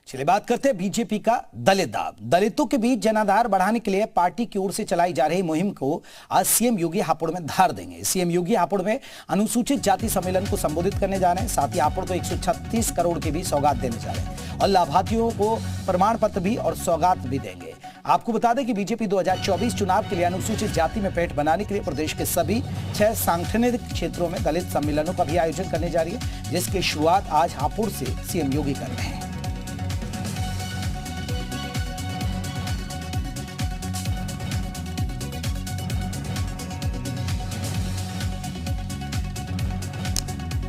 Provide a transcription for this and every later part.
चलिए बात करते हैं बीजेपी का दलित दाव। दलितों के बीच जनाधार बढ़ाने के लिए पार्टी की ओर से चलाई जा रही मुहिम को आज सीएम योगी हापुड़ में धार देंगे। सीएम योगी हापुड़ में अनुसूचित जाति सम्मेलन को संबोधित करने जा रहे हैं। साथ ही हापुड़ को 136 करोड़ की भी सौगात देने जा रहे हैं और लाभार्थियों को प्रमाण पत्र भी और सौगात भी देंगे। आपको बता दें कि बीजेपी 2024 चुनाव के लिए अनुसूचित जाति में पेट बनाने के लिए प्रदेश के सभी 6 सांगठनिक क्षेत्रों में दलित सम्मेलनों का भी आयोजन करने जा रही है, जिसकी शुरुआत आज हापुड़ से सीएम योगी कर रहे हैं।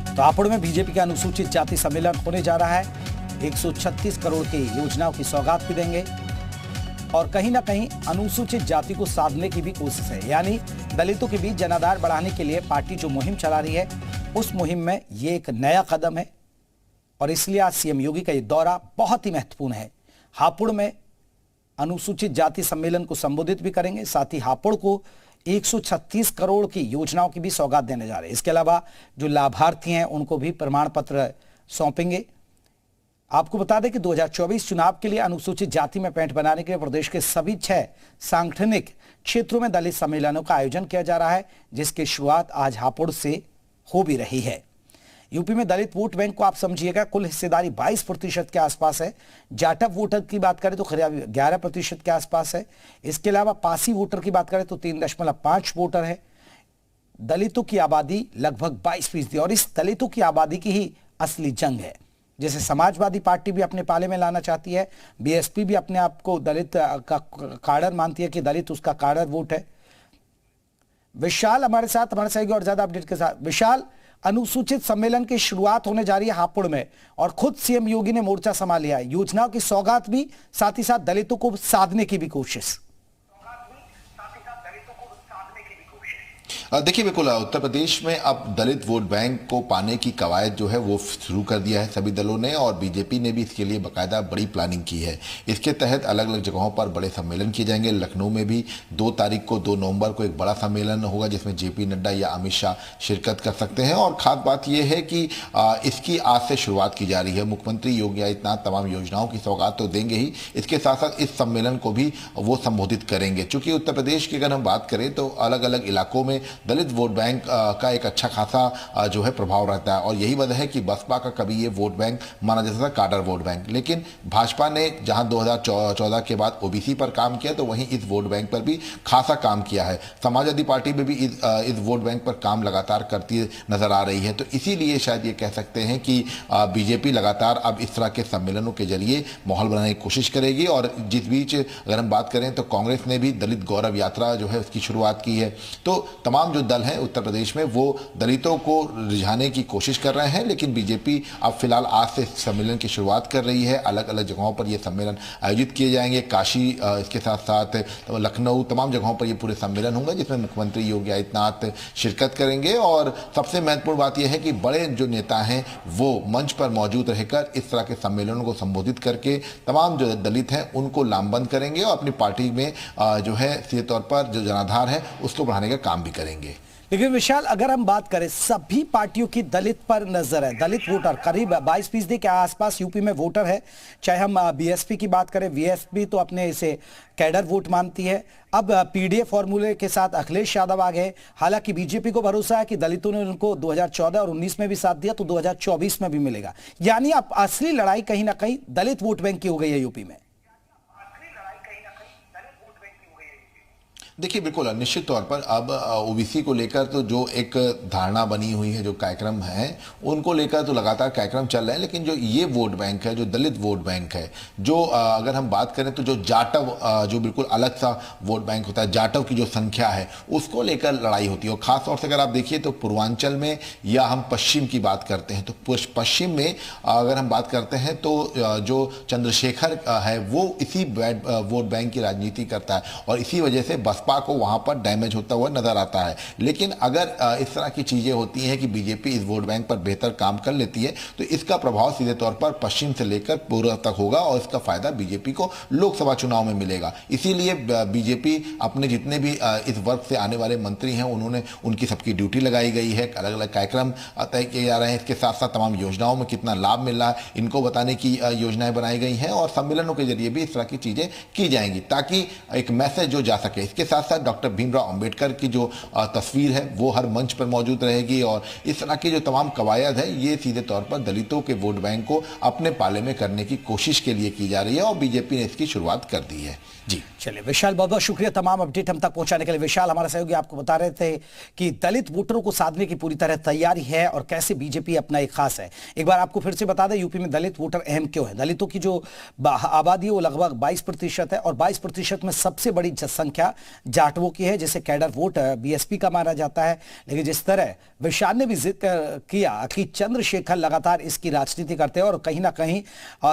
तो हापुड़ में बीजेपी का अनुसूचित जाति सम्मेलन होने जा रहा है। 136 करोड़ की योजनाओं की सौगात भी देंगे और कहीं ना कहीं अनुसूचित जाति को साधने की भी कोशिश है, यानी दलितों के बीच जनाधार बढ़ाने के लिए पार्टी जो मुहिम चला रही है उस मुहिम में ये एक नया कदम है और इसलिए आज सीएम योगी का ये दौरा बहुत ही महत्वपूर्ण है। हापुड़ में अनुसूचित जाति सम्मेलन को संबोधित भी करेंगे, साथ ही हापुड़ को 136 करोड़ की योजनाओं की भी सौगात देने जा रहे हैं। इसके अलावा जो लाभार्थी हैं उनको भी प्रमाण पत्र सौंपेंगे। आपको बता दें कि 2024 चुनाव के लिए अनुसूचित जाति में पेंट बनाने के लिए प्रदेश के सभी 6 सांगठनिक क्षेत्रों में दलित सम्मेलनों का आयोजन किया जा रहा है, जिसकी शुरुआत आज हापुड़ से हो भी रही है। यूपी में दलित वोट बैंक को आप समझिएगा कुल हिस्सेदारी 22% के आसपास है। जाटव वोटर की बात करें तो करीब 11% के आसपास है। इसके अलावा पासी वोटर की बात करें तो 3.5 वोटर है। दलितों की आबादी लगभग 22% और इस दलितों की आबादी की ही असली जंग है, जैसे समाजवादी पार्टी भी अपने पाले में लाना चाहती है। बीएसपी भी अपने आप को दलित का काडर मानती है कि दलित उसका काडर वोट है। विशाल हमारे साथ और ज्यादा अपडेट के साथ। विशाल, अनुसूचित सम्मेलन की शुरुआत होने जा रही है हापुड़ में और खुद सीएम योगी ने मोर्चा संभाल लिया है। योजनाओं की सौगात भी, साथ ही साथ दलितों को साधने की भी कोशिश। देखिए बिल्कुल उत्तर प्रदेश में अब दलित वोट बैंक को पाने की कवायद जो है वो शुरू कर दिया है सभी दलों ने और बीजेपी ने भी इसके लिए बाकायदा बड़ी प्लानिंग की है। इसके तहत अलग अलग जगहों पर बड़े सम्मेलन किए जाएंगे। लखनऊ में भी 2 तारीख को 2 नवंबर को एक बड़ा सम्मेलन होगा जिसमें जेपी नड्डा या अमित शाह शिरकत कर सकते हैं। और खास बात यह है कि इसकी आज से शुरुआत की जा रही है। मुख्यमंत्री योगी आदित्यनाथ तमाम योजनाओं की सौगात तो देंगे ही, इसके साथ साथ इस सम्मेलन को भी वो संबोधित करेंगे। चूंकि उत्तर प्रदेश की अगर हम बात करें तो अलग अलग इलाकों में दलित वोट बैंक का एक अच्छा खासा जो है प्रभाव रहता है और यही वजह है कि बसपा का कभी ये वोट बैंक माना जाता था काडर वोट बैंक, लेकिन भाजपा ने जहां 2014 के बाद ओबीसी पर काम किया तो वहीं इस वोट बैंक पर भी खासा काम किया है। समाजवादी पार्टी में भी इस वोट बैंक पर काम लगातार करती नजर आ रही है। तो इसीलिए शायद ये कह सकते हैं कि बीजेपी लगातार अब इस तरह के सम्मेलनों के जरिए माहौल बनाने की कोशिश करेगी। और जिस बीच अगर हम बात करें तो कांग्रेस ने भी दलित गौरव यात्रा जो है उसकी शुरुआत की है। तो तमाम जो दल हैं उत्तर प्रदेश में वो दलितों को रिझाने की कोशिश कर रहे हैं, लेकिन बीजेपी अब फिलहाल आज से सम्मेलन की शुरुआत कर रही है। अलग अलग जगहों पर ये सम्मेलन आयोजित किए जाएंगे। काशी, इसके साथ साथ लखनऊ, तमाम जगहों पर ये पूरे सम्मेलन होंगे जिसमें मुख्यमंत्री योगी आदित्यनाथ शिरकत करेंगे। और सबसे महत्वपूर्ण बात यह है कि बड़े जो नेता हैं वो मंच पर मौजूद रहकर इस तरह के सम्मेलनों को संबोधित करके तमाम जो दलित हैं उनको लामबंद करेंगे और अपनी पार्टी में जो है सीधे तौर पर जो जनाधार है उसको बढ़ाने का काम भी करेंगे। लेकिन विशाल, अगर हम बात करें सभी पार्टियों की दलित पर नजर है। दलित वोटर करीब 22% के आसपास यूपी में वोटर है। चाहे हम बीएसपी की बात करें, बीएसपी तो अपने इसे कैडर वोट मानती है। अब पीडीएफ फॉर्मूले के साथ अखिलेश यादव आ गए। हालांकि बीजेपी को भरोसा है कि दलितों ने उनको 2014 और 19 में भी साथ दिया तो 2024 में भी मिलेगा। यानी अब असली लड़ाई कहीं ना कहीं दलित वोट बैंक की हो गई है यूपी में। देखिए बिल्कुल निश्चित तौर पर अब ओबीसी को लेकर तो जो एक धारणा बनी हुई है, जो कार्यक्रम है उनको लेकर तो लगातार कार्यक्रम चल रहे हैं, लेकिन जो ये वोट बैंक है, जो दलित वोट बैंक है, जो अगर हम बात करें तो जो जाटव जो बिल्कुल अलग सा वोट बैंक होता है, जाटव की जो संख्या है उसको लेकर लड़ाई होती है। और खासतौर से अगर आप देखिए तो पूर्वांचल में या हम पश्चिम की बात करते हैं तो पश्चिम में अगर हम बात करते हैं तो जो चंद्रशेखर है वो इसी वोट बैंक की राजनीति करता है और इसी वजह से बसपा सपा को वहां पर डैमेज होता हुआ नजर आता है। लेकिन अगर इस तरह की चीजें होती हैं कि बीजेपी इस वोट बैंक पर बेहतर काम कर लेती है तो इसका प्रभाव सीधे तौर पर पश्चिम से लेकर पूर्व तक होगा और इसका फायदा बीजेपी को लोकसभा चुनाव में मिलेगा। इसीलिए बीजेपी अपने जितने भी इस वर्ग से आने वाले मंत्री हैं उन्होंने उनकी सबकी ड्यूटी लगाई गई है, अलग अलग कार्यक्रम तय किए जा रहे हैं। इसके साथ साथ तमाम योजनाओं में कितना लाभ मिल रहा है इनको बताने की योजनाएं बनाई गई हैं और सम्मेलनों के जरिए भी इस तरह की चीजें की जाएंगी ताकि एक मैसेज जो जा सके। इसके साथ साथ डॉक्टर भीमराव अंबेडकर की जो तस्वीर है वो हर मंच पर मौजूद रहेगी और इस तरह की जो तमाम कवायद है ये सीधे तौर पर दलितों के वोट बैंक को अपने पाले में करने की कोशिश के लिए की जा रही है और बीजेपी ने इसकी शुरुआत कर दी है। जी चलिए विशाल, बहुत बहुत शुक्रिया तमाम अपडेट हम तक पहुंचाने के लिए। विशाल हमारा सहयोगी आपको बता रहे थे कि दलित वोटरों को साधने की पूरी तरह तैयारी है और कैसे बीजेपी अपना एक खास है। एक बार आपको फिर से बता दें यूपी में दलित वोटर अहम क्यों है। दलितों की जो आबादी है वो लगभग 22% है और 22% में सबसे बड़ी संख्या जाटवों की है जिसे कैडर वोट बीएसपी का माना जाता है। लेकिन जिस तरह विशाल ने भी जिक्र किया कि चंद्रशेखर लगातार इसकी राजनीति करते हैं और कहीं ना कहीं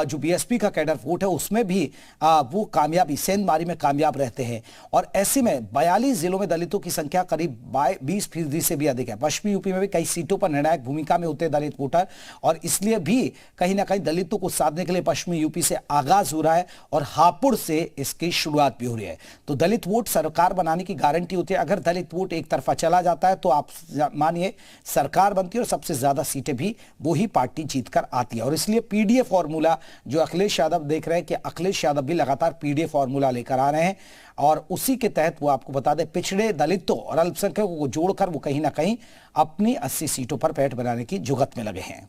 जो बीएसपी का कैडर वोट है उसमें भी वो कामयाबी सेंधमारी में कामयाब रहते हैं और ऐसे में 42 जिलों में दलितों की संख्या करीब 20% से भी अधिक है। पश्चिमी यूपी में भी कई सीटों पर निर्णायक भूमिका में होते हैं दलित वोटर और इसलिए भी कहीं ना कहीं दलितों को साधने के लिए पश्चिमी यूपी से आगाज हो रहा है और हापुड़ से इसकी शुरुआत भी हो रही है। तो दलित वोट सरकार बनाने की गारंटी होती है। अगर दलित वोट एक तरफा चला जाता है तो आप मानिए सरकार बनती है और सबसे ज्यादा सीटें भी वही पार्टी जीतकर आती है। और इसलिए पीडीए फॉर्मूला जो अखिलेश यादव देख रहे हैं कि अखिलेश यादव भी लगातार पीडीए फॉर्मूला लेकर आ रहे हैं और उसी के तहत वो आपको बता दें पिछड़े दलितों और अल्पसंख्यकों को जोड़कर वो कहीं ना कहीं अपनी 80 सीटों पर पैठ बनाने की जुगत में लगे हैं।